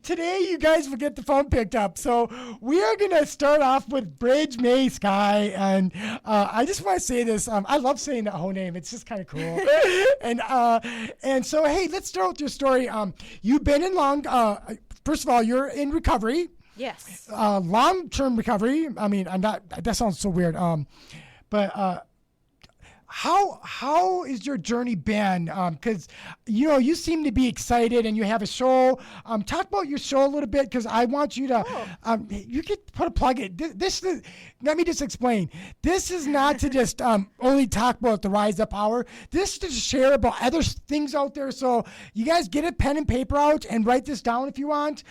today you guys will get the phone picked up. So we are going to start off with Bridge May Sky. And I just want to say this. I love saying that whole name. It's just kind of cool. and so, hey, let's start with your story. You've been in first of all, you're in recovery. Yes. Long-term recovery. I mean, that sounds so weird. But how is your journey been? Because you seem to be excited and you have a show. Talk about your show a little bit, because I want you to. You could put a plug in. This is. Let me just explain. This is not to just only talk about the Rise Up Hour. This is to share about other things out there. So you guys get a pen and paper out and write this down if you want.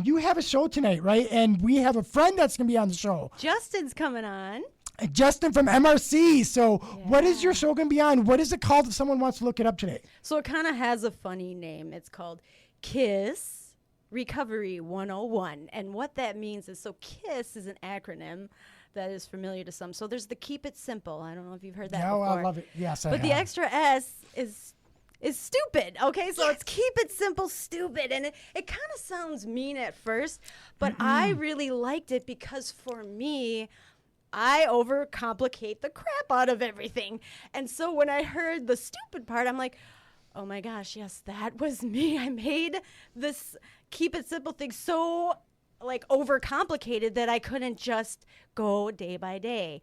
You have a show tonight, right? And we have a friend that's going to be on the show. Justin's coming on. Justin from MRC. So what is your show going to be on? What is it called if someone wants to look it up today? So it kind of has a funny name. It's called KISS Recovery 101. And what that means is, so KISS is an acronym that is familiar to some. So there's the Keep It Simple. I don't know if you've heard that before. I love it. Yes, I have. But the extra S is stupid. Okay, so it's Keep It Simple Stupid. And it kind of sounds mean at first, but I really liked it because for me, I overcomplicate the crap out of everything. And so when I heard the stupid part, I'm like, oh my gosh, yes, that was me. I made this Keep It Simple thing so overcomplicated that I couldn't just go day by day,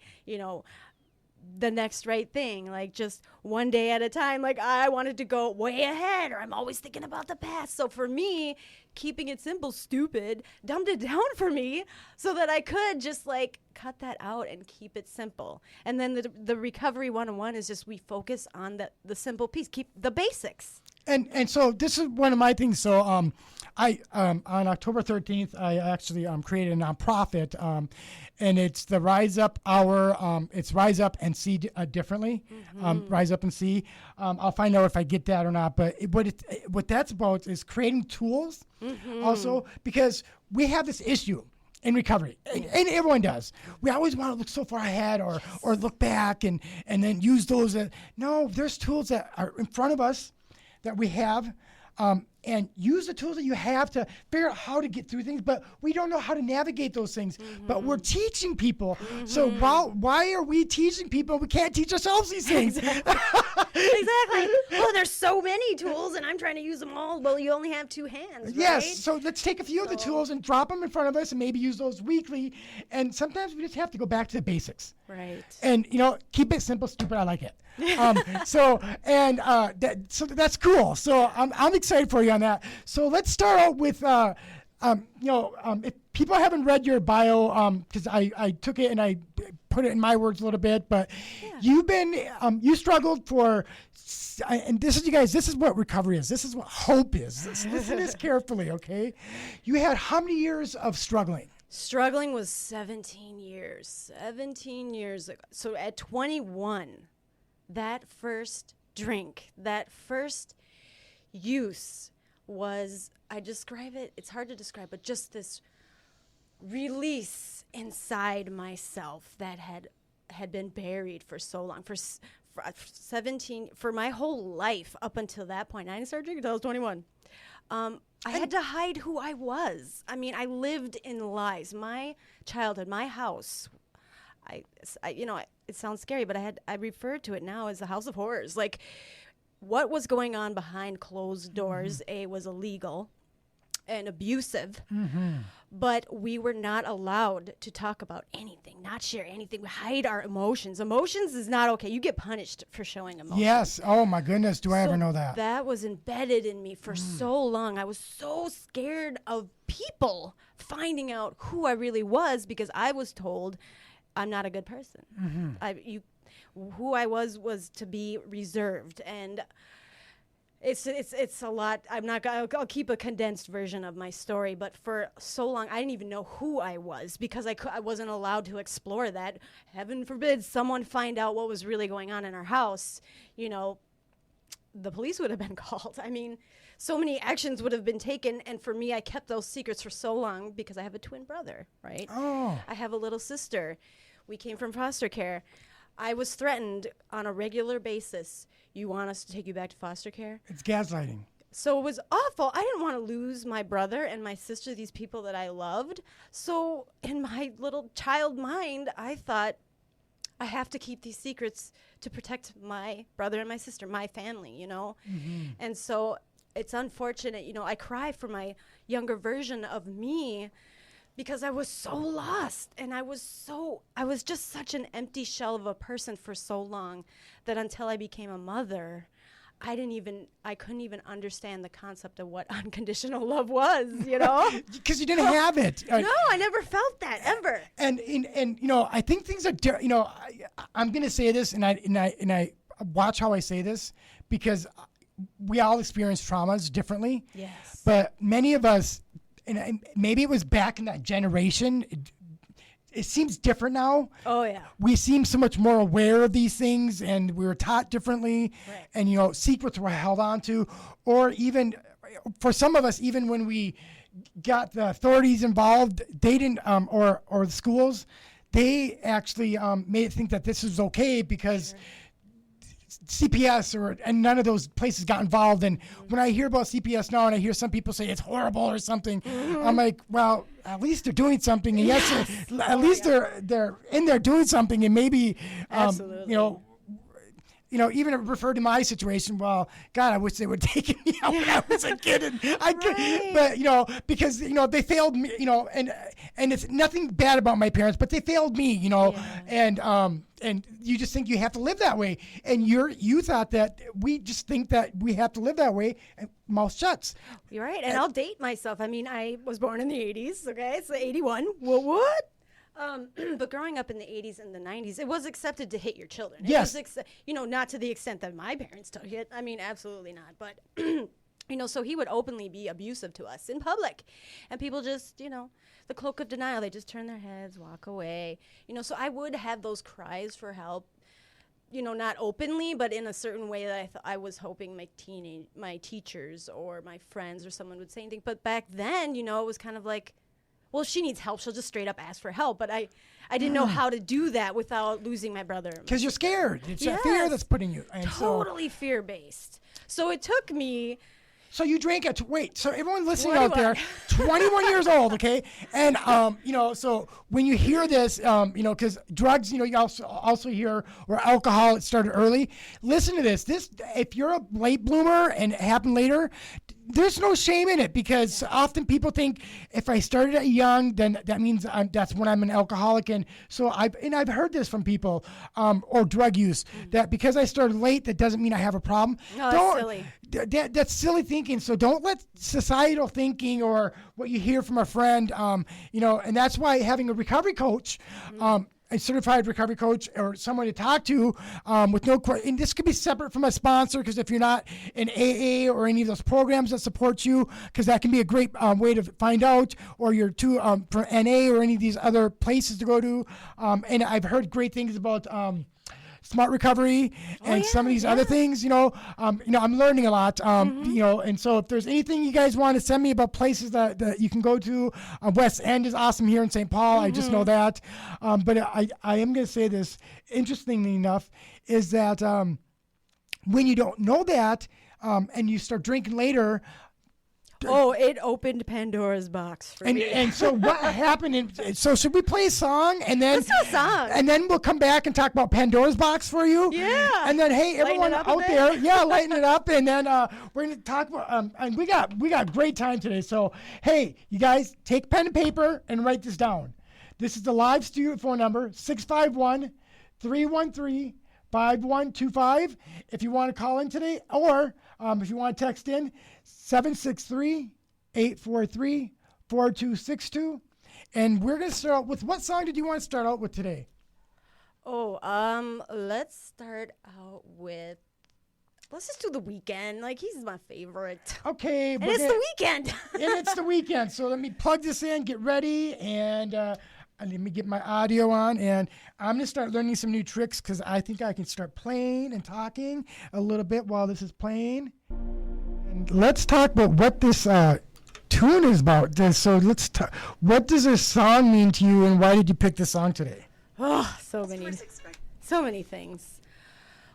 the next right thing, just one day at a time. I wanted to go way ahead, or I'm always thinking about the past. So for me, keeping it simple, stupid, dumbed it down for me so that I could just cut that out and keep it simple. And then the Recovery 101 is just we focus on the simple piece, keep the basics. And so this is one of my things. So I on October 13th, I actually created a nonprofit, and it's the Rise Up Hour. It's Rise Up and See Differently. Rise Up and See. I'll find out if I get that or not. But what that's about is creating tools. Also, because we have this issue in recovery, and everyone does. We always want to look so far ahead or look back and then use those. No, there's tools that are in front of us that we have, and use the tools that you have to figure out how to get through things, but we don't know how to navigate those things. But we're teaching people. So why are we teaching people? We can't teach ourselves these things. Exactly. Well, there's so many tools, and I'm trying to use them all. Well, you only have two hands, right? Yes, so let's take a few of the tools and drop them in front of us and maybe use those weekly. And sometimes we just have to go back to the basics. Right. And, keep it simple, stupid. I like it. So that's cool. So I'm excited for you on that. So let's start out with, if people haven't read your bio, because I took it and I put it in my words a little bit, but you've been, you struggled for, and this is what recovery is. This is what hope is. Listen to this carefully, okay? You had how many years of struggling? Struggling was 17 years. 17 years ago. So at 21, that first drink, that first use was, I describe it, it's hard to describe, but just this release inside myself that had been buried for so long, for 17, for my whole life up until that point. I didn't start drinking until I was 21. I had to hide who I was. I mean, I lived in lies. My childhood, my house, it sounds scary, but I refer to it now as a house of horrors. What was going on behind closed doors, was illegal and abusive, but we were not allowed to talk about anything, not share anything, hide our emotions. Emotions is not okay. You get punished for showing emotions. Yes. Oh my goodness. Do I ever know that? That was embedded in me for so long. I was so scared of people finding out who I really was because I was told I'm not a good person. Who I was to be reserved, and it's a lot. I'll keep a condensed version of my story, but for so long I didn't even know who I was because I wasn't allowed to explore that. Heaven forbid someone find out what was really going on in our house. The police would have been called. I mean, so many actions would have been taken, and for me, I kept those secrets for so long because I have a twin brother, right? Oh. I have a little sister. We came from foster care. I was threatened on a regular basis. You want us to take you back to foster care? It's gaslighting. So it was awful. I didn't want to lose my brother and my sister, these people that I loved. So in my little child mind, I thought, I have to keep these secrets to protect my brother and my sister, my family, you know? And so it's unfortunate, you know, I cry for my younger version of me because I was so lost, and I was just such an empty shell of a person for so long that until I became a mother, I couldn't even understand the concept of what unconditional love was, you know? Because you didn't have it. No, I never felt that ever. And you know, I think things are you know, I'm going to say this, and I watch how I say this, because we all experience traumas differently. Yes. But many of us, and maybe it was back in that generation, it seems different now. Oh, yeah. We seem so much more aware of these things, and we were taught differently. Right. And, you know, secrets were held on to, or even for some of us, even when we got the authorities involved, they didn't, or the schools, they actually made it think that this is okay because CPS and none of those places got involved. And when I hear about CPS now, and I hear some people say it's horrible or something, I'm like, well, at least they're doing something. And yes, at least they're in there doing something. And maybe, you know, even referred to my situation. Well, God, I wish they would take me out when I was a kid. And but you know, because you know they failed me. You know, and it's nothing bad about my parents, but they failed me. You know, and you just think you have to live that way, and you thought that we just think that we have to live that way, and mouth shuts. You're right, and I'll date myself. I mean, I was born in the 80s. Okay, so 81. What? But growing up in the 80s and the 90s, it was accepted to hit your children. Yes. It was you know, not to the extent that my parents took it. I mean, absolutely not. But, you know, so he would openly be abusive to us in public. And people just, you know, the cloak of denial, they just turn their heads, walk away. You know, so I would have those cries for help, you know, not openly, but in a certain way that I was hoping my teachers or my friends or someone would say anything. But back then, you know, it was kind of like, well, if she needs help, she'll just straight up ask for help. But I didn't know how to do that without losing my brother. Because you're scared. It's that fear that's putting you. And totally fear-based. So it took me... So you drank at so everyone listening out there, 21 years old, okay? And you know, so when you hear this, you know, because drugs, you know, you also hear, or alcohol, it started early. Listen to this. If you're a late bloomer and it happened later, there's no shame in it, because often people think if I started at young, then that means that's when I'm an alcoholic. And so I've heard this from people, or drug use, that because I started late, that doesn't mean I have a problem. No, that's silly. That's silly thinking. So don't let societal thinking or what you hear from a friend, you know, and that's why having a recovery coach, a certified recovery coach, or someone to talk to with no question. And this could be separate from a sponsor, because if you're not in AA or any of those programs that support you, because that can be a great way to find out, or you're too for NA or any of these other places to go to. And I've heard great things about Smart Recovery and some of these other things, you know, I'm learning a lot, you know, and so if there's anything you guys want to send me about places that you can go to, West End is awesome here in St. Paul. I just know that. But I am going to say this, interestingly enough, is that when you don't know that and you start drinking later, it opened Pandora's box for me. And so what happened? So should we play a song, and then let's do a song, and then we'll come back and talk about Pandora's box for you? Yeah. And then hey, everyone out there, lighten it up, and then we're gonna talk about and we got great time today. So hey, you guys, take pen and paper and write this down. This is the live studio phone number, 651-313-5125. If you want to call in today, or if you want to text in, 763-843-4262. And we're going to start out with, what song did you want to start out with today? Let's start out with, let's just do The Weeknd. Like, he's my favorite. Okay. And it's The Weeknd. And it's The Weeknd. So let me plug this in, get ready, and let me get my audio on. And I'm going to start learning some new tricks, because I think I can start playing and talking a little bit while this is playing. And let's talk about what this tune is about. So let's talk. What does this song mean to you, and why did you pick this song today? Oh, so many things.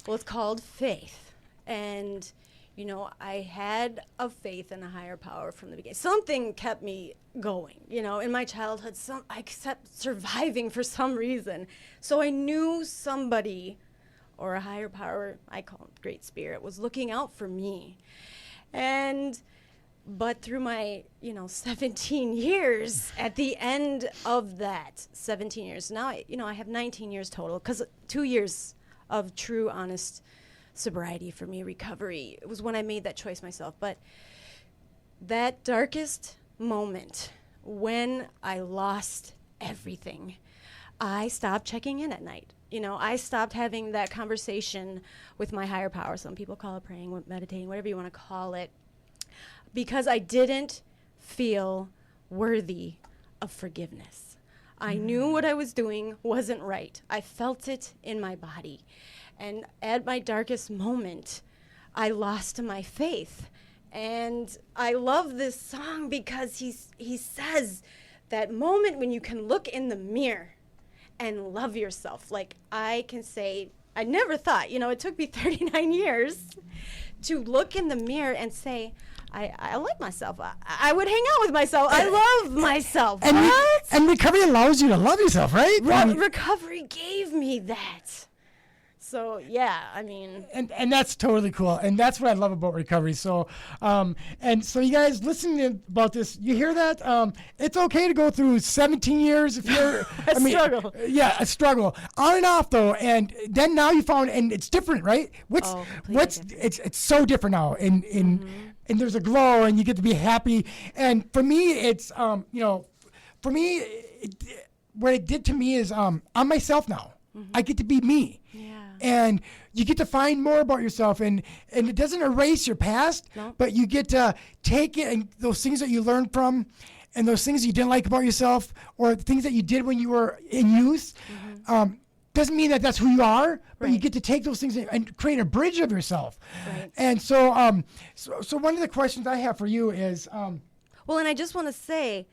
Well, it's called Faith. And, I had a faith in a higher power from the beginning. Something kept me going. In my childhood, I kept surviving for some reason. So I knew somebody or a higher power, I call it Great Spirit, was looking out for me. But through my, 17 years, at the end of that 17 years, now, I have 19 years total, because 2 years of true, honest sobriety for me, recovery. It was when I made that choice myself. But that darkest moment when I lost everything, I stopped checking in at night. I stopped having that conversation with my higher power. Some people call it praying, meditating, whatever you want to call it, because I didn't feel worthy of forgiveness. I knew what I was doing wasn't right. I felt it in my body. And at my darkest moment, I lost my faith. And I love this song because he says that moment when you can look in the mirror and love yourself. Like I can say, I never thought, it took me 39 years to look in the mirror and say, I like myself. I would hang out with myself. I love myself. And recovery allows you to love yourself, right? Recovery gave me that. So yeah, and that's totally cool, and that's what I love about recovery. So, and so you guys listening about this, you hear that? It's okay to go through 17 years if you're struggle. Yeah, a struggle on and off though, and then now you found, and it's different, right? It's so different now, and there's a glow, and you get to be happy, and for me, it's what it did to me is I'm myself now. I get to be me. Yeah. And you get to find more about yourself, and it doesn't erase your past, but you get to take it and those things that you learned from, and those things you didn't like about yourself, or things that you did when you were in youth, doesn't mean that that's who you are, but you get to take those things and create a bridge of yourself. Right. And so, so one of the questions I have for you is, well, and I just want to say,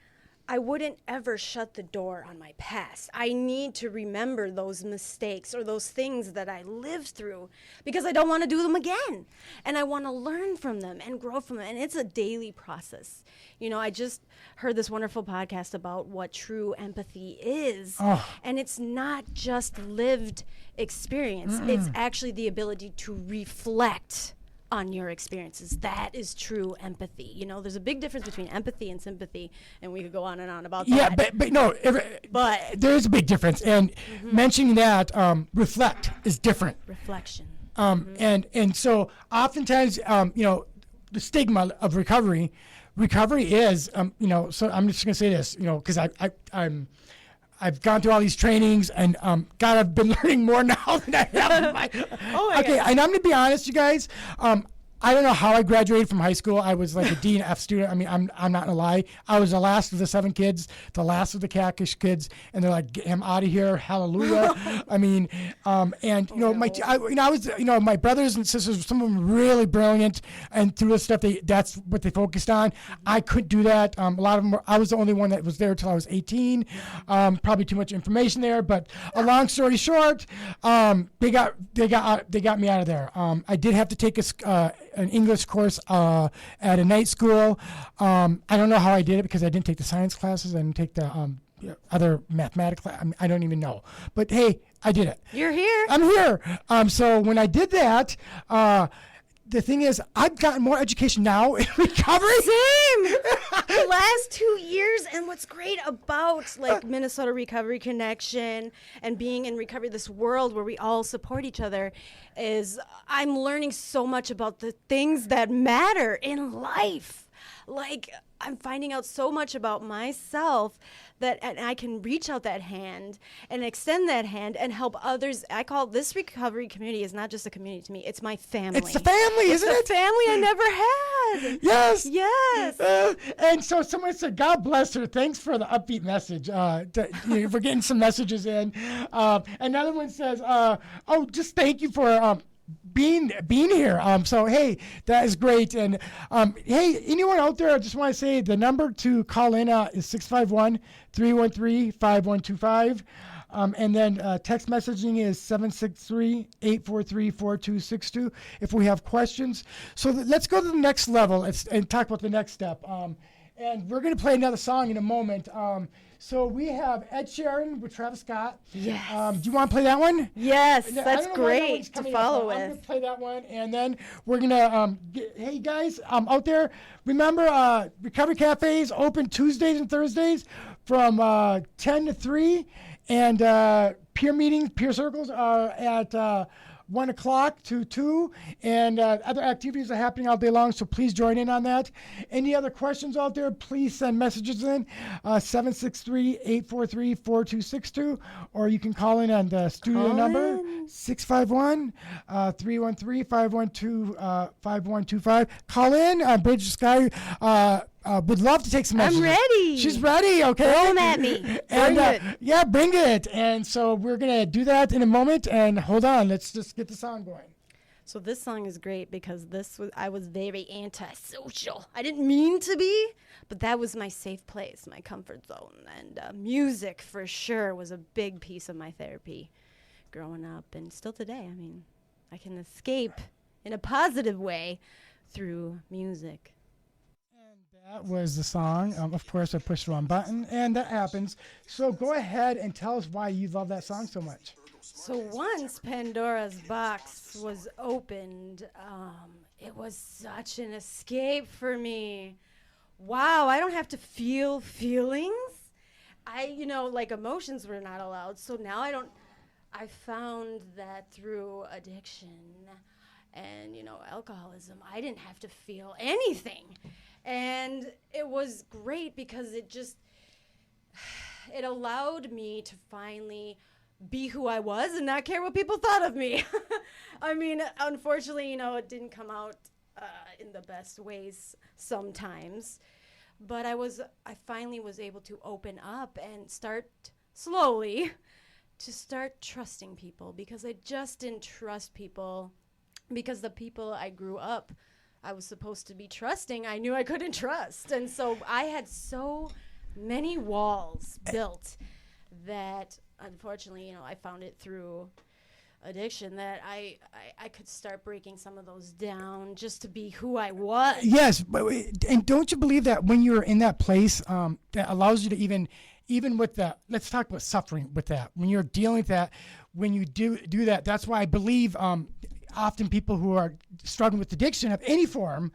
I wouldn't ever shut the door on my past. I need to remember those mistakes or those things that I lived through because I don't want to do them again. And I want to learn from them and grow from them. And it's a daily process. I just heard this wonderful podcast about what true empathy is. Oh. And it's not just lived experience. It's actually the ability to reflect on your experiences. That is true empathy. There's a big difference between empathy and sympathy, and we could go on and on about that. Yeah, but no, but there is a big difference. And mentioning that, reflect is different. Reflection. And so oftentimes, the stigma of recovery is, so I'm just gonna say this, because I've gone through all these trainings, and God, I've been learning more now than I have in my. Okay, and I'm gonna be honest, you guys. I don't know how I graduated from high school. I was like a D and F student. I'm not gonna lie. I was the last of the 7 kids, the last of the Kakish kids, and they're like, "Get him out of here, hallelujah." and I was, my brothers and sisters, some of them really brilliant, and through the stuff that's what they focused on. I couldn't do that. A lot of them, I was the only one that was there till I was 18. Probably too much information there, but a long story short, they got me out of there. I did have to take an English course at a night school. I don't know how I did it because I didn't take the science classes. I didn't take the other mathematics class. I don't even know. But hey, I did it. You're here. I'm here. So when I did that, the thing is, I've gotten more education now in recovery. Same. The last 2 years, and what's great about Minnesota Recovery Connection and being in recovery, this world where we all support each other, is I'm learning so much about the things that matter in life. I'm finding out so much about myself and I can reach out that hand and extend that hand and help others. I call this recovery community is not just a community to me. It's my family. It's the family, isn't it? It's the family I never had. Yes. Yes. And so someone said, God bless her. Thanks for the upbeat message. We're getting some messages in. Another one says, just thank you for being here. So hey, that is great. And hey, anyone out there, I just want to say the number to call in is 651-313-5125. And then text messaging is 763-843-4262 if we have questions. So let's go to the next level and talk about the next step. And we're going to play another song in a moment. So we have Ed Sheeran with Travis Scott. Yes. Do you want to play that one? Yes, I that's don't know why that great one's to coming follow up. I'm going with. to play that one, and then we're going to hey, guys, out there, remember Recovery Cafe is open Tuesdays and Thursdays from 10 to 3, and peer circles are at 1 o'clock to 2, and other activities are happening all day long, so please join in on that. Any other questions out there, please send messages in 763-843-4262, or you can call in on the studio number 651-313-512-5125. Call in. Bridge the Sky would love to take some messages. I'm ready. She's ready, okay? Throw 'em at me. And, Bring it. yeah, bring it. And so we're going to do that in a moment. And hold on, let's just get the song going. So this song is great because I was very antisocial. I didn't mean to be, but that was my safe place, my comfort zone. And music, for sure, was a big piece of my therapy growing up and still today. I mean, I can escape in a positive way through music. That was the song. Of course, I pushed the wrong button, and that happens. So go ahead and tell us why you love that song so much. So once Pandora's box was opened, it was such an escape for me. Wow, I don't have to feel feelings. Like emotions were not allowed. So now I found that through addiction and, alcoholism, I didn't have to feel anything. And it was great because it allowed me to finally be who I was and not care what people thought of me. I mean, unfortunately, it didn't come out in the best ways sometimes. But I finally was able to open up and start slowly to start trusting people, because I just didn't trust people because the people I grew up I was supposed to be trusting, I knew I couldn't trust. And so I had so many walls built that, unfortunately, I found it through addiction that I could start breaking some of those down just to be who I was. Yes, and don't you believe that when you're in that place, that allows you to even with that, let's talk about suffering with that. When you're dealing with that, when you do that, that's why I believe often people who are struggling with addiction of any form,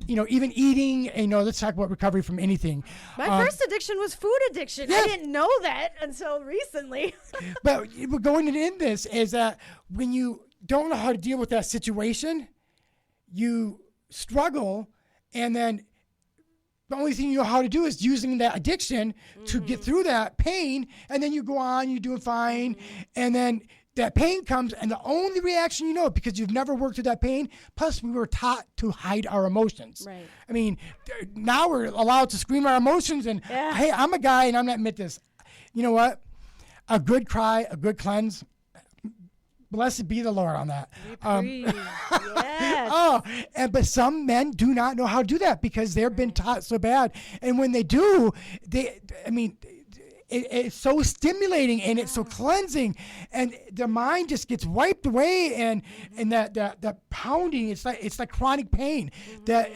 even eating, let's talk about recovery from anything. My first addiction was food addiction. Yeah. I didn't know that until recently. But we're going to end this is that when you don't know how to deal with that situation, you struggle, and then the only thing you know how to do is using that addiction to get through that pain, and then you go on, you're doing fine, and then that pain comes, and the only reaction because you've never worked with that pain, plus we were taught to hide our emotions. Right. I mean, now we're allowed to scream our emotions, and hey, I'm a guy, and I'm not admit this. You know what? A good cry, a good cleanse. Blessed be the Lord on that. Yes. But some men do not know how to do that because they've been taught so bad. And when they do, it's so stimulating and it's so cleansing, and their mind just gets wiped away, and that pounding, it's like chronic pain that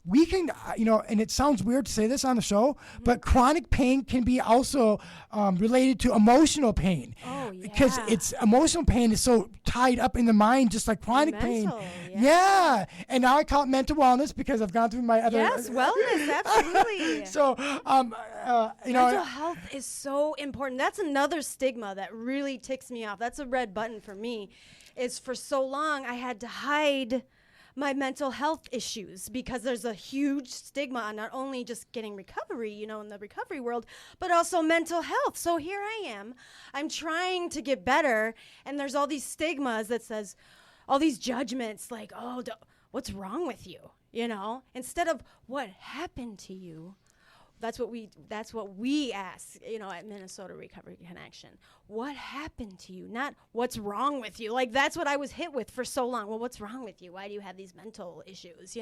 we can and it sounds weird to say this on the show, but chronic pain can be also related to emotional pain. Oh, yeah. Because it's emotional pain is so tied up in the mind, just like chronic pain. Yeah. And now I call it mental wellness because I've gone through my other. Yes, wellness, absolutely. So mental health is so important. That's another stigma that really ticks me off. That's a red button for me. Is for so long I had to hide my mental health issues because there's a huge stigma on not only just getting recovery, in the recovery world, but also mental health. So here I am. I'm trying to get better, and there's all these stigmas that says, all these judgments like, what's wrong with you? Instead of what happened to you? That's what we ask, at Minnesota Recovery Connection. What happened to you? Not what's wrong with you. Like, that's what I was hit with for so long. Well, what's wrong with you? Why do you have these mental issues,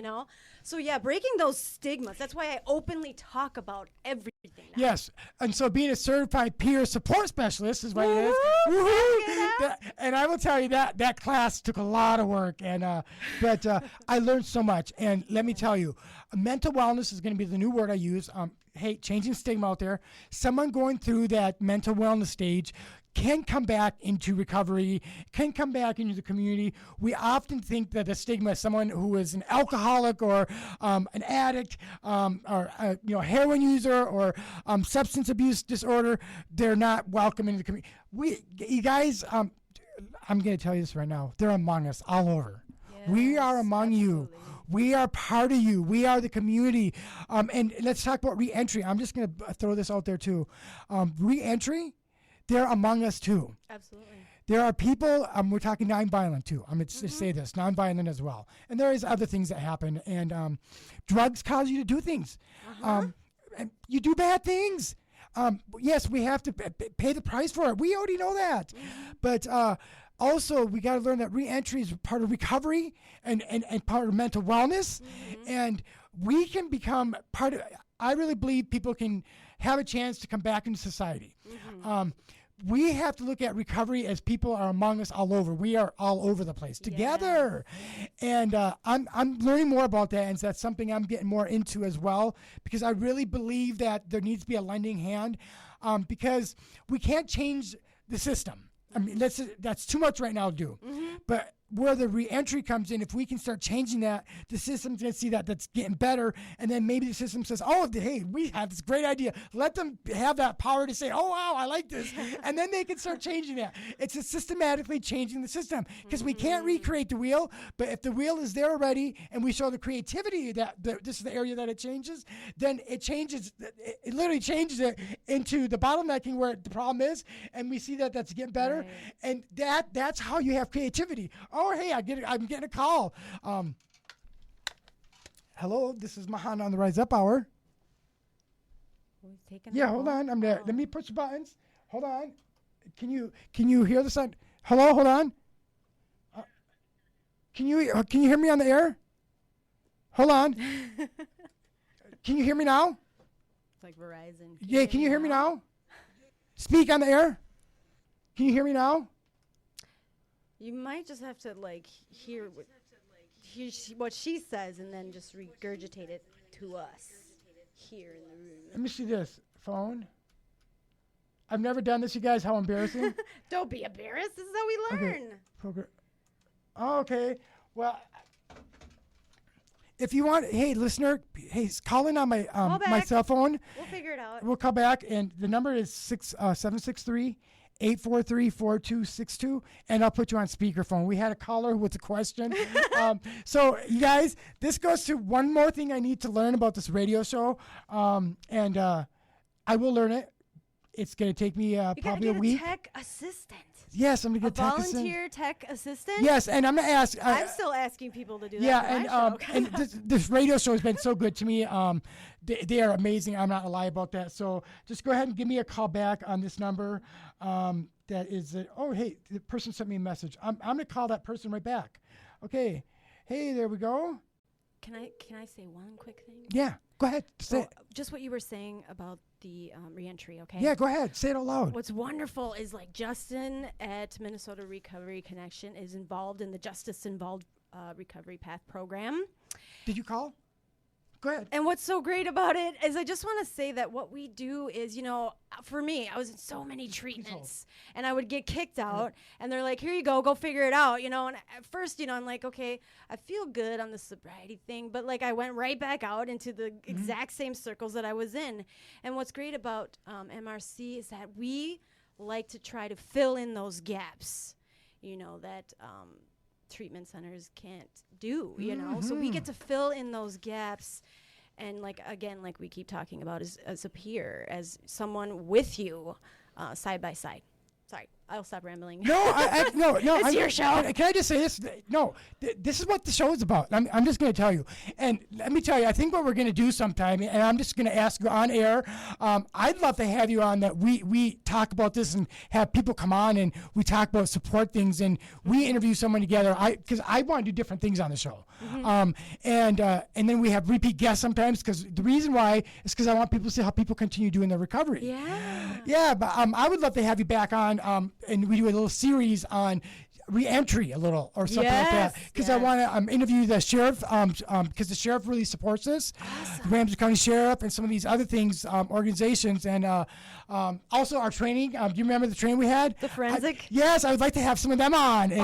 So yeah, breaking those stigmas. That's why I openly talk about everything now. Yes. And so being a certified peer support specialist is what it is. Woo-hoo! Woo-hoo! And I will tell you that class took a lot of work, and but I learned so much. And let me tell you, mental wellness is going to be the new word I use. Hey, changing stigma out there. Someone going through that mental wellness stage can come back into recovery, can come back into the community. We often think that the stigma is someone who is an alcoholic or an addict or heroin user or substance abuse disorder. They're not welcome into the community. You guys, I'm going to tell you this right now. They're among us all over. Yes, we are among you. We are part of you. We are the community. And let's talk about reentry. I'm just going to throw this out there too. Reentry, they're among us too. Absolutely. There are people, we're talking nonviolent too. I'm going to say this, nonviolent as well. And there is other things that happen. And drugs cause you to do things. And you do bad things. Yes, we have to pay the price for it. We already know that. But also, we got to learn that reentry is part of recovery and part of mental wellness. And we can become part of, I really believe people can have a chance to come back into society. We have to look at recovery as people are among us all over. We are all over the place together. And I'm learning more about that, and that's something I'm getting more into as well, because I really believe that there needs to be a lending hand, because we can't change the system. I mean, that's too much right now to do. But where the reentry comes in, if we can start changing that, the system's going to see that that's getting better. And then maybe the system says, oh, hey, we have this great idea. Let them have that power to say, oh, wow, I like this. And then they can start changing that. It's a systematically changing the system, because we can't recreate the wheel. But if the wheel is there already and we show the creativity that this is the area that it changes, then it changes. It literally changes it into the bottlenecking where the problem is. And we see that that's getting better. Right. And that's how you have creativity. Oh, hey, I'm getting a call. Hello, this is Muhannah on the Rise Up Hour. Yeah, hold on. I'm there. Let me push the buttons. Hold on. Can you hear the sound? Hello, hold on. Can you hear me on the air? Hold on. Can you hear me now? It's like Verizon. Yeah, can you hear me now? Speak on the air. Can you hear me now? You might just have to hear what she says and then just regurgitate it to us here in the room. Let me see this phone. I've never done this, you guys. How embarrassing! Don't be embarrassed. This is how we learn. Okay. Oh, okay. Well, if you want, hey, listener, hey, call in on my my cell phone. We'll figure it out. We'll call back, and the number is 763. 843-4262, and I'll put you on speakerphone. We had a caller with a question. So, you guys, this goes to one more thing I need to learn about this radio show, and I will learn it. It's going to take me probably a week. You gotta get a tech assistant. Yes, I'm going to get a volunteer tech assistant. Yes, and I'm going to ask. I'm still asking people to do that. Yeah, and this radio show has been so good to me. They are amazing. I'm not gonna lie about that. So just go ahead and give me a call back on this number. That is it. Oh, hey, the person sent me a message. I'm gonna call that person right back. Okay. Hey, there we go. Can I say one quick thing? Yeah, go ahead. Say it. Just what you were saying about the reentry, okay? Yeah, go ahead. Say it out loud. What's wonderful is Justin at Minnesota Recovery Connection is involved in the Justice Involved Recovery Path program. Did you call? Go ahead. And what's so great about it is I just want to say that what we do is, for me, I was in so many treatments and I would get kicked out and they're like, here you go figure it out, and at first, I'm like, okay, I feel good on the sobriety thing, but I went right back out into the exact same circles that I was in. And what's great about MRC is that we like to try to fill in those gaps, that treatment centers can't do, so we get to fill in those gaps. And again, we keep talking about as a peer, as someone with you, side by side. Sorry, I'll stop rambling. No, no. It's your show. Can I just say this? No, this is what the show is about. I'm just going to tell you. And let me tell you, I think what we're going to do sometime, and I'm just going to ask you on air, I'd love to have you on that we talk about this and have people come on and we talk about support things and we interview someone together. Because I want to do different things on the show. And then we have repeat guests sometimes, because the reason why is because I want people to see how people continue doing their recovery. Yeah, but I would love to have you back on, and we do a little series on re-entry or something like that, because I want to interview the sheriff, because the sheriff really supports this, the Ramsey County Sheriff and some of these other things, organizations, and also our training. Do you remember the training we had? The forensic? Yes, I would like to have some of them on. And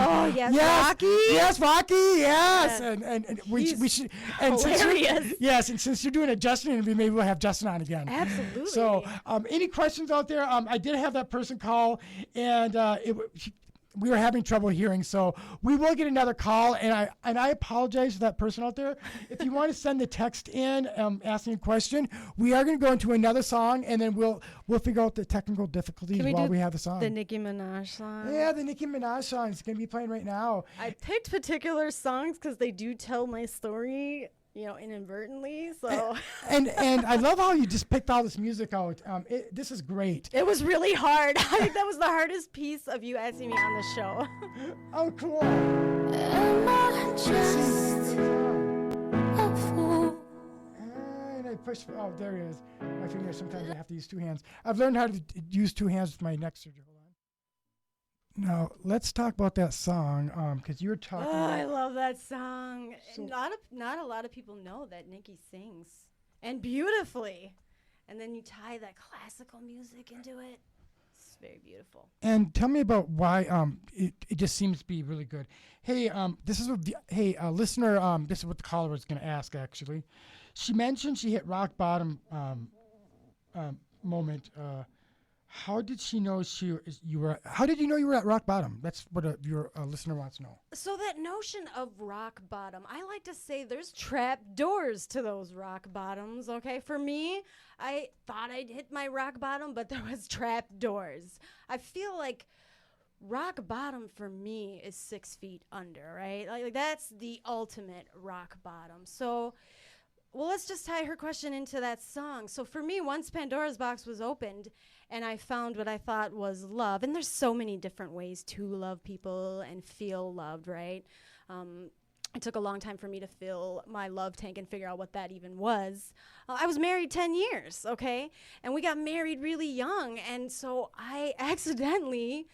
Rocky. Yes, Rocky. Yes, and we should. And hilarious. And since you're doing a Justin interview, maybe we'll have Justin on again. Absolutely. So, any questions out there? I did have that person call, and we were having trouble hearing, so we will get another call, and I apologize to that person out there. If you want to send the text in asking a question, we are going to go into another song, and then we'll figure out the technical difficulties while we have the song. The Nicki Minaj song? Yeah, the Nicki Minaj song is going to be playing right now. I picked particular songs because they do tell my story, inadvertently. So and I love how you just picked all this music out. This is great. It was really hard. I think that was the hardest piece of you asking me on the show. Oh, cool. Am I just a fool? And I push. Oh, there it is. My finger. Sometimes I have to use two hands. I've learned how to use two hands with my neck surgery. Hold on. Now let's talk about that song, because you were talking. Oh, I love that song. So, not a lot of people know that Nicki sings, and beautifully, and then you tie that classical music into it. It's very beautiful. And tell me about why it just seems to be really good. Hey, this is what listener. This is what the caller was going to ask. Actually, she mentioned she hit rock bottom moment. How did she know you were? How did you know you were at rock bottom? That's what your listener wants to know. So that notion of rock bottom, I like to say there's trap doors to those rock bottoms. Okay, for me, I thought I'd hit my rock bottom, but there was trap doors. I feel like rock bottom for me is 6 feet under, right? Like that's the ultimate rock bottom. So. Well, let's just tie her question into that song. So for me, once Pandora's box was opened and I found what I thought was love, and there's so many different ways to love people and feel loved, right? It took a long time for me to fill my love tank and figure out what that even was. I was married 10 years, okay? And we got married really young, and so I accidentally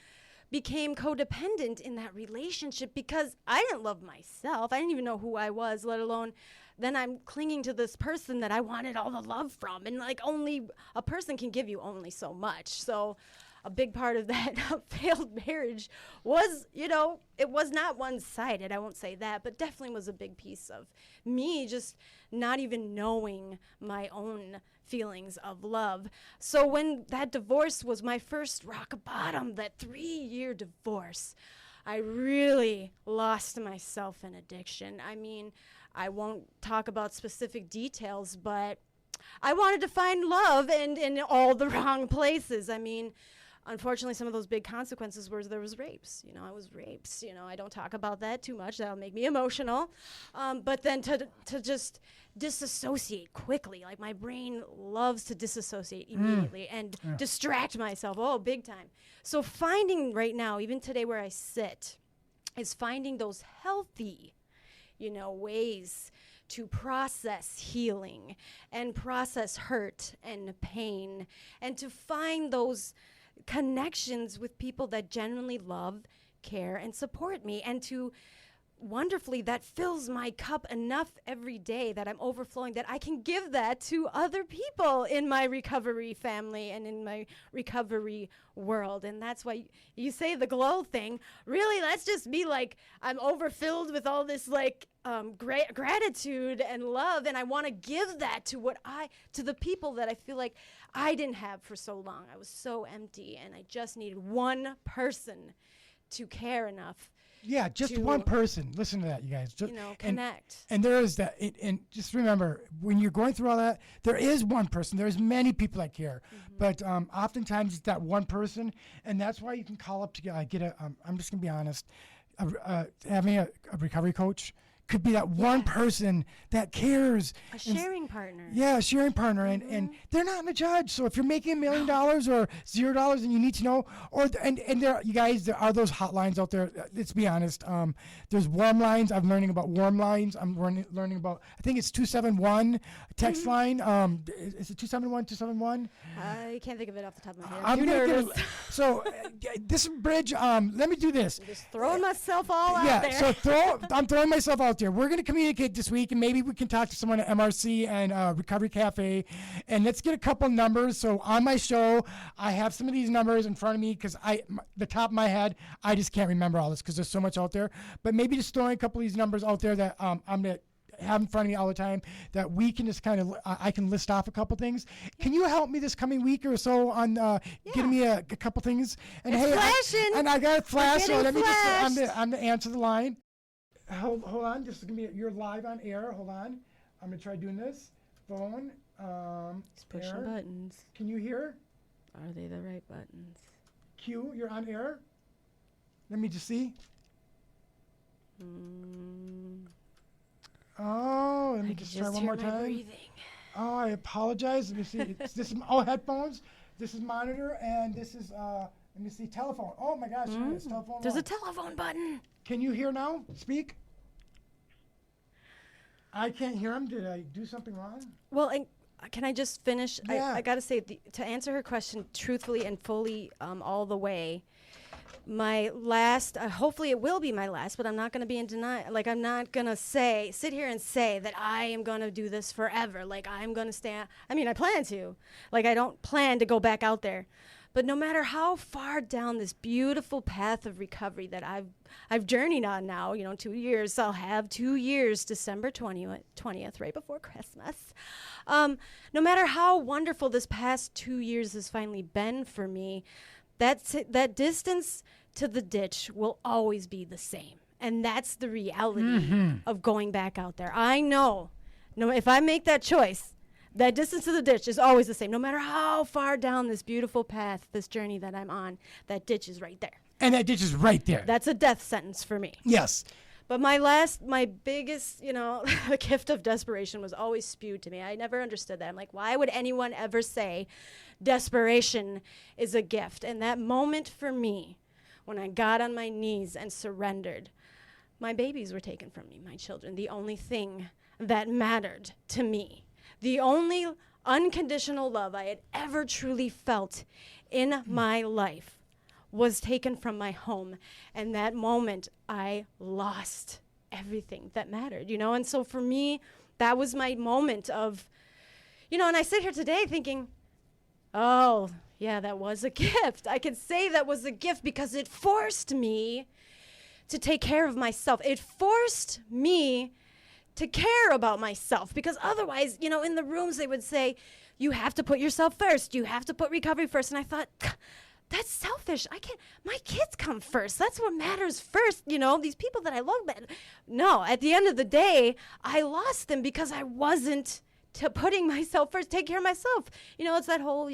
became codependent in that relationship because I didn't love myself. I didn't even know who I was, let alone then I'm clinging to this person that I wanted all the love from. And like only a person can give you only so much. So a big part of that failed marriage was, it was not one-sided. I won't say that, but definitely was a big piece of me just not even knowing my own feelings of love. So when that divorce was my first rock bottom, that 3-year divorce, I really lost myself in addiction. I mean, I won't talk about specific details, but I wanted to find love and in all the wrong places. I mean, unfortunately, some of those big consequences were there was rapes. I was raped. I don't talk about that too much. That'll make me emotional. But then to just disassociate quickly, like my brain loves to disassociate immediately and distract myself. Oh, big time. So finding right now, even today where I sit, is finding those healthy ways to process healing and process hurt and pain and to find those connections with people that genuinely love, care, and support me, and to wonderfully that fills my cup enough every day that I'm overflowing that I can give that to other people in my recovery family and in my recovery world. And that's why you say the glow thing. Really, that's just me, like I'm overfilled with all this gratitude and love, and I want to give that to the people that I feel like I didn't have for so long. I was so empty, and I just needed one person to care enough. Yeah, just to, one person. Listen to that, you guys. Just, connect. And there is that. And just remember, when you're going through all that, there is one person. There's many people that care. But oftentimes it's that one person. And that's why you can call up to get a, I'm just going to be honest, having a recovery coach could be that one person that cares. A sharing partner. Yeah, a sharing partner. And they're not the judge. So if you're making $1 million or $0 and you need to know, and there, you guys, there are those hotlines out there. Let's be honest. There's warm lines. I'm learning about warm lines. I'm learning about, I think it's 271 text line. Is it 271, 271? I can't think of it off the top of my head. I'm too gonna nervous. so this bridge, let me do this. I'm just throwing myself all out Yeah, there. so I'm throwing myself out there. We're going to communicate this week, and maybe we can talk to someone at MRC and Recovery Cafe, and let's get a couple numbers. So on my show, I have some of these numbers in front of me because the top of my head, I just can't remember all this because there's so much out there. But maybe just throwing a couple of these numbers out there that I'm going to have in front of me all the time that we can just kind of, I can list off a couple things. Can you help me this coming week or so on getting me a couple things? And it's flashing. and I got a flash, so let me flashed. just, I'm the answer the line. Hold on, this is gonna be, you're live on air. Hold on, I'm gonna try doing this. Phone, Just pushing air. buttons. Can you hear? Are they the right buttons? Q, you're on air. Let me just see. Oh, let me I just can try one more hear my time. breathing. Oh, I apologize. Let me see. This is headphones. This is monitor, and this is let me see, telephone. Oh my gosh, it's telephone. There's one. a telephone button. Can you hear now? Speak. I can't hear him. Did I do something wrong? Well, and can I just finish? Yeah. I got to say, to answer her question truthfully and fully all the way, my last, hopefully it will be my last, but I'm not going to be in denial. Like, I'm not going to sit here and say that I am going to do this forever. Like, I'm going to stay. I mean, I plan to. Like, I don't plan to go back out there. But no matter how far down this beautiful path of recovery that I've journeyed on now, 2 years, I'll have 2 years, December 20th, right before Christmas. No matter how wonderful this past 2 years has finally been for me, that distance to the ditch will always be the same. And that's the reality of going back out there. I know, if I make that choice, that distance to the ditch is always the same. No matter how far down this beautiful path, this journey that I'm on, that ditch is right there. And that ditch is right there. That's a death sentence for me. Yes. But my biggest, gift of desperation was always spewed to me. I never understood that. I'm like, why would anyone ever say desperation is a gift? And that moment for me, when I got on my knees and surrendered, my babies were taken from me, my children, the only thing that mattered to me. The only unconditional love I had ever truly felt in my life was taken from my home. And that moment, I lost everything that mattered, And so for me, that was my moment of, and I sit here today thinking, oh, yeah, that was a gift. I can say that was a gift because it forced me to take care of myself. It forced me to care about myself, because otherwise, in the rooms they would say, you have to put yourself first. You have to put recovery first. And I thought, that's selfish. My kids come first. That's what matters first. These people that I love. But no, at the end of the day, I lost them because I wasn't putting myself first, take care of myself. It's that whole,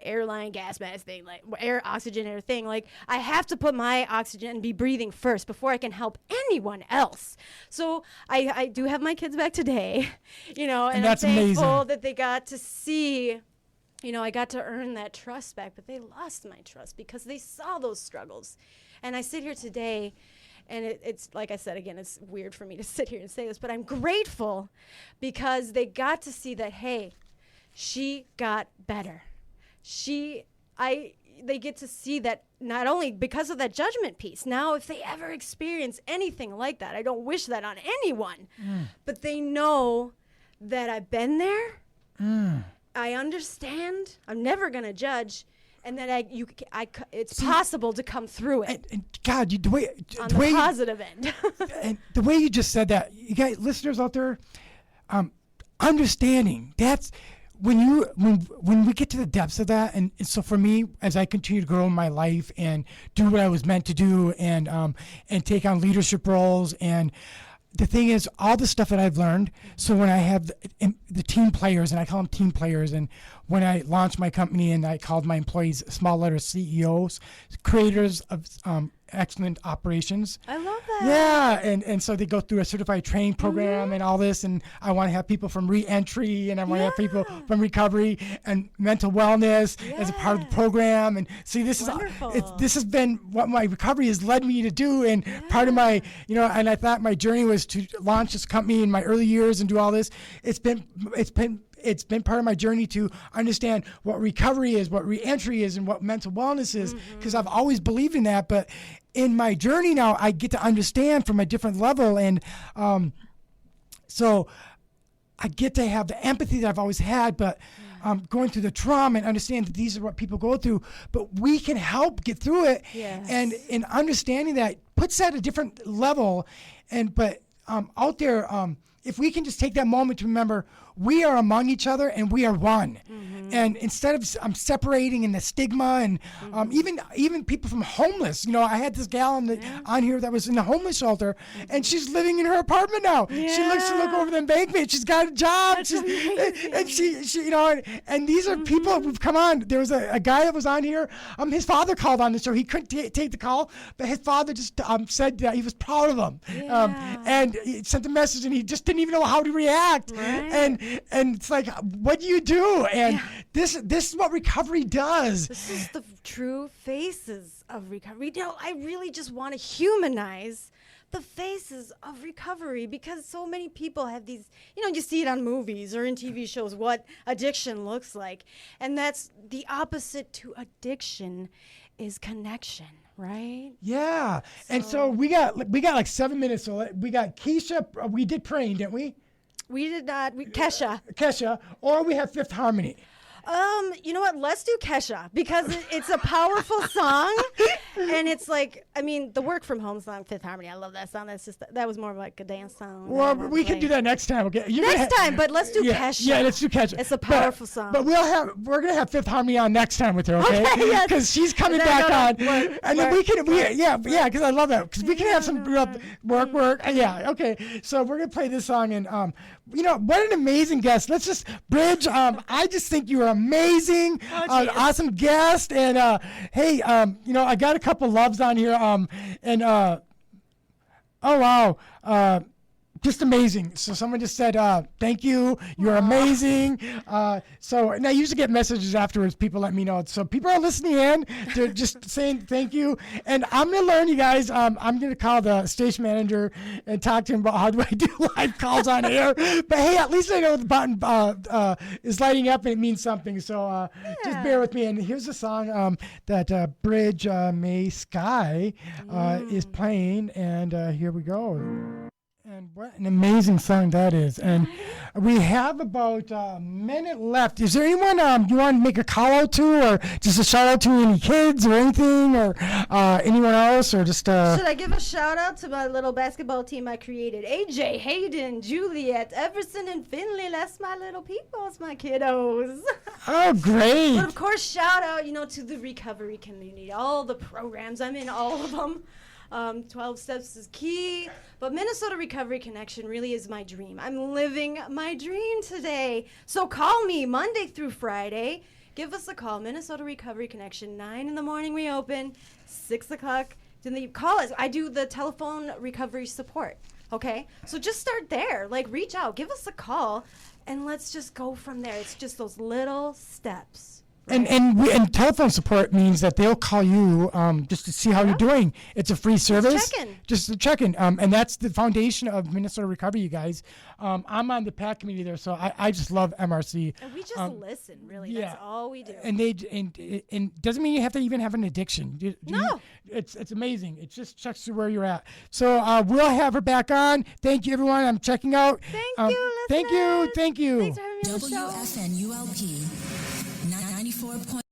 airline gas mask thing, like oxygen air thing. Like, I have to put my oxygen and be breathing first before I can help anyone else. So I do have my kids back today, and that's I'm thankful amazing. that they got to see, I got to earn that trust back, but they lost my trust because they saw those struggles. And I sit here today, and it's like I said, again, it's weird for me to sit here and say this, but I'm grateful because they got to see that, hey, she got better. They get to see that not only because of that judgment piece. Now, if they ever experience anything like that, I don't wish that on anyone, but they know that I've been there. I understand. I'm never going to judge. And that it's possible to come through it. And God, the way on the positive end. And the way you just said that, you guys, listeners out there, understanding, that's when we get to the depths of that, and so for me, as I continue to grow in my life and do what I was meant to do, and take on leadership roles, and the thing is, all the stuff that I've learned. So when I have the team players, and I call them team players, and when I launched my company, and I called my employees small letter CEOs, creators of excellent operations. I love that. Yeah, and so they go through a certified training program and all this, and I want to have people from re-entry, and I want to have people from recovery and mental wellness as a part of the program. And see, this this has been what my recovery has led me to do, and part of my, and I thought my journey was to launch this company in my early years and do all this. It's been part of my journey to understand what recovery is, what re-entry is, and what mental wellness is, because I've always believed in that. But in my journey now, I get to understand from a different level, and so I get to have the empathy that I've always had, but going through the trauma and understand that these are what people go through, but we can help get through it. Yes. And in understanding that puts that at a different level. But out there, if we can just take that moment to remember we are among each other and we are one. And instead of separating in the stigma, and even people from homeless, I had this gal on here that was in the homeless shelter, and she's living in her apartment now. She looks to look over the embankment. She's got a job. And she and these are people who've come on. There was a guy that was on here. His father called on the show. He couldn't take the call, but his father just said that he was proud of him. And he sent a message, and he just didn't even know how to react. Right. And it's like, what do you do? And this is what recovery does. This is the true faces of recovery. I really just want to humanize the faces of recovery, because so many people have these, you see it on movies or in TV shows what addiction looks like. And that's the opposite to addiction is connection, right? Yeah. And so we got like 7 minutes. So we got Keisha. We did praying, didn't we? We did not. Kesha. Or we have Fifth Harmony. You know what? Let's do Kesha, because it's a powerful song, and it's like, the Work From Home song, Fifth Harmony. I love that song. That was more of like a dance song. Well, we can do that next time. Okay. Next time, but let's do Kesha. Yeah, let's do Kesha. It's a powerful song. But we're gonna have Fifth Harmony on next time with her. Okay. Yes. Because she's coming back on, and then because I love that, because we can have some real work. Yeah. Okay. So we're gonna play this song, and what an amazing guest. Let's just bridge. I just think you are amazing, awesome guest, and hey, I got a couple loves on here, and oh wow, just amazing. So someone just said, thank you, you're amazing. So, and I usually get messages afterwards, people let me know. So people are listening in, they're just saying thank you. And I'm going to learn, you guys, I'm going to call the station manager and talk to him about how do I do live calls on air. But hey, at least I know the button is lighting up and it means something. So just bear with me. And here's a song that Bridge May Sky is playing. And here we go. And what an amazing song that is. And we have about a minute left. Is there anyone you want to make a call out to, or just a shout out to any kids or anything, or anyone else, or just... Should I give a shout out to my little basketball team I created? AJ, Hayden, Juliet, Everson, and Finley. That's my little peoples, my kiddos. Oh, great. But of course, shout out, to the recovery community, all the programs. I'm in all of them. 12 Steps is key, but Minnesota Recovery Connection really is my dream. I'm living my dream today. So call me Monday through Friday. Give us a call, Minnesota Recovery Connection, 9 in the morning we open, 6 o'clock. Then you call us. I do the telephone recovery support, okay? So just start there. Reach out, give us a call, and let's just go from there. It's just those little steps. Right. And telephone support means that they'll call you just to see how you're doing. It's a free service. Just a check-in. And that's the foundation of Minnesota Recovery, you guys. I'm on the PAC committee there, so I just love MRC. And we just listen, really. Yeah. That's all we do. And and doesn't mean you have to even have an addiction. No. It's amazing. It just checks to where you're at. So we'll have her back on. Thank you, everyone. I'm checking out. Thank you, listeners. Thank you. Thanks for having me on the show. WFNULP 94.